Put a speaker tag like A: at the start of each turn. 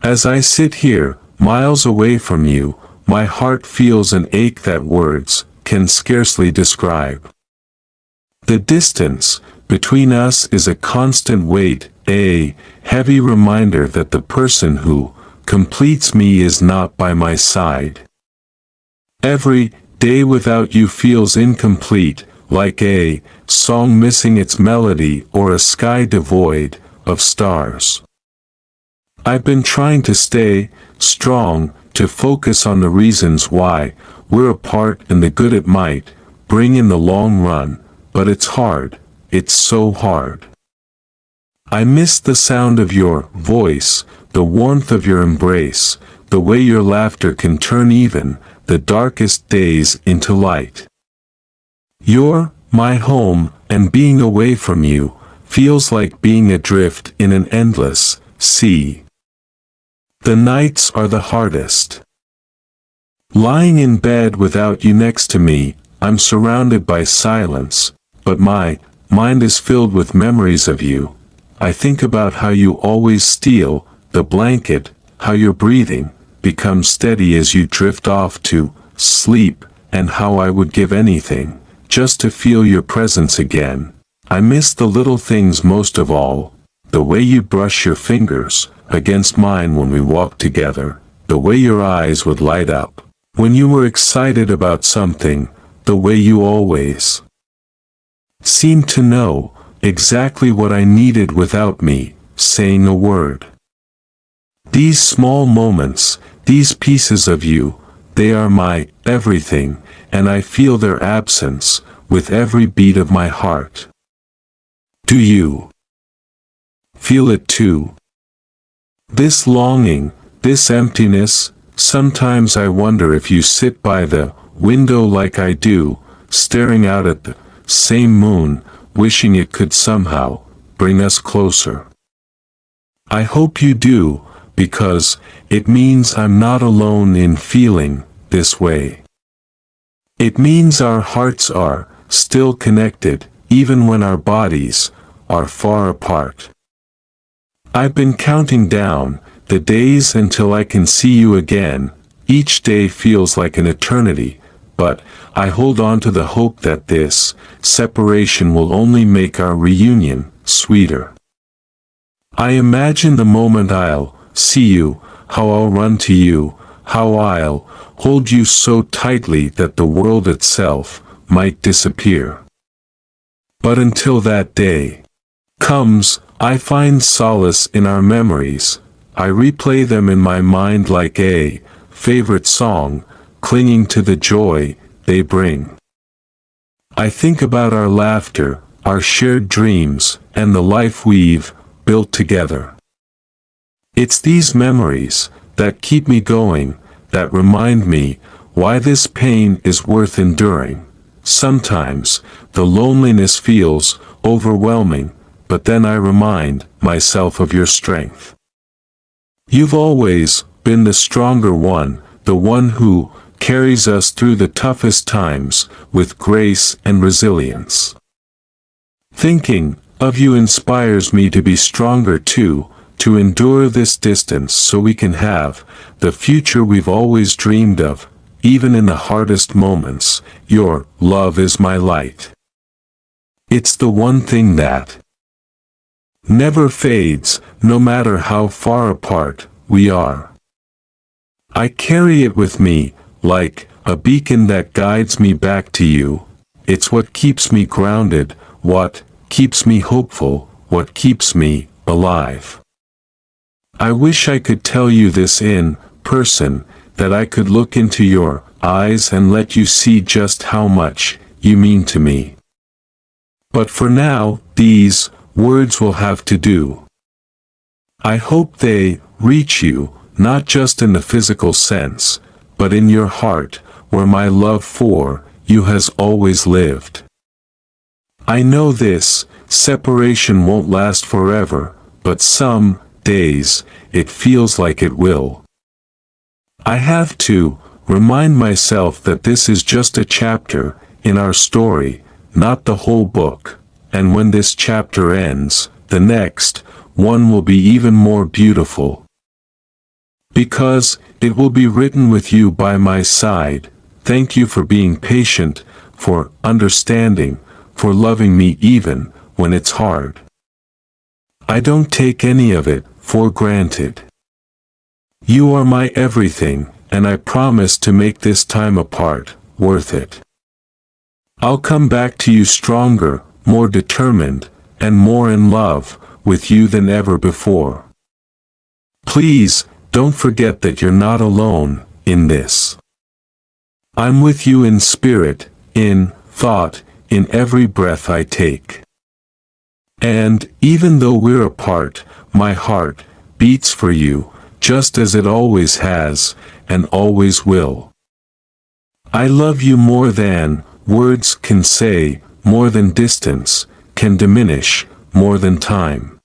A: As I sit here, miles away from you, my heart feels an ache that words can scarcely describe. The distance between us is a constant weight, a heavy reminder that the person who completes me is not by my side. Every day without you feels incomplete, like a song missing its melody or a sky devoid of stars. I've been trying to stay strong, to focus on the reasons why we're apart and the good it might bring in the long run, but it's hard, it's so hard. I miss the sound of your voice, the warmth of your embrace, the way your laughter can turn even the darkest days into light. You're my home, and being away from you feels like being adrift in an endless sea. The nights are the hardest. Lying in bed without you next to me, I'm surrounded by silence, but my mind is filled with memories of you. I think about how you always steal the blanket, how your breathing becomes steady as you drift off to sleep, and how I would give anything just to feel your presence again. I miss the little things most of all, the way you brush your fingers against mine when we walked together, the way your eyes would light up when you were excited about something, the way you always seemed to know exactly what I needed without me saying a word. These small moments, these pieces of you, they are my everything, and I feel their absence with every beat of my heart. Do you feel it too? This longing, this emptiness, sometimes I wonder if you sit by the window like I do, staring out at the same moon, wishing it could somehow bring us closer. I hope you do, because it means I'm not alone in feeling this way. It means our hearts are still connected, even when our bodies are far apart. I've been counting down the days until I can see you again. Each day feels like an eternity, but I hold on to the hope that this separation will only make our reunion sweeter. I imagine the moment I'll see you, how I'll run to you, how I'll hold you so tightly that the world itself might disappear. But until that day comes, I find solace in our memories. I replay them in my mind like a favorite song, clinging to the joy they bring. I think about our laughter, our shared dreams, and the life we've built together. It's these memories that keep me going, that remind me why this pain is worth enduring. Sometimes the loneliness feels overwhelming, but then I remind myself of your strength. You've always been the stronger one, the one who carries us through the toughest times with grace and resilience. Thinking of you inspires me to be stronger too, to endure this distance so we can have the future we've always dreamed of, even in the hardest moments. Your love is my light. It's the one thing that never fades, no matter how far apart we are. I carry it with me, like a beacon that guides me back to you. It's what keeps me grounded, what keeps me hopeful, what keeps me alive. I wish I could tell you this in person, that I could look into your eyes and let you see just how much you mean to me. But for now, these words will have to do. I hope they reach you, not just in the physical sense, but in your heart, where my love for you has always lived. I know this separation won't last forever, but some days it feels like it will. I have to remind myself that this is just a chapter in our story, not the whole book, and when this chapter ends, the next one will be even more beautiful. Because it will be written with you by my side. Thank you for being patient, for understanding, for loving me even when it's hard. I don't take any of it for granted. You are my everything, and I promise to make this time apart worth it. I'll come back to you stronger, more determined, and more in love with you than ever before. Please, don't forget that you're not alone in this. I'm with you in spirit, in thought, in every breath I take. And, even though we're apart, my heart beats for you, just as it always has, and always will. I love you more than words can say, more than distance can diminish, more than time.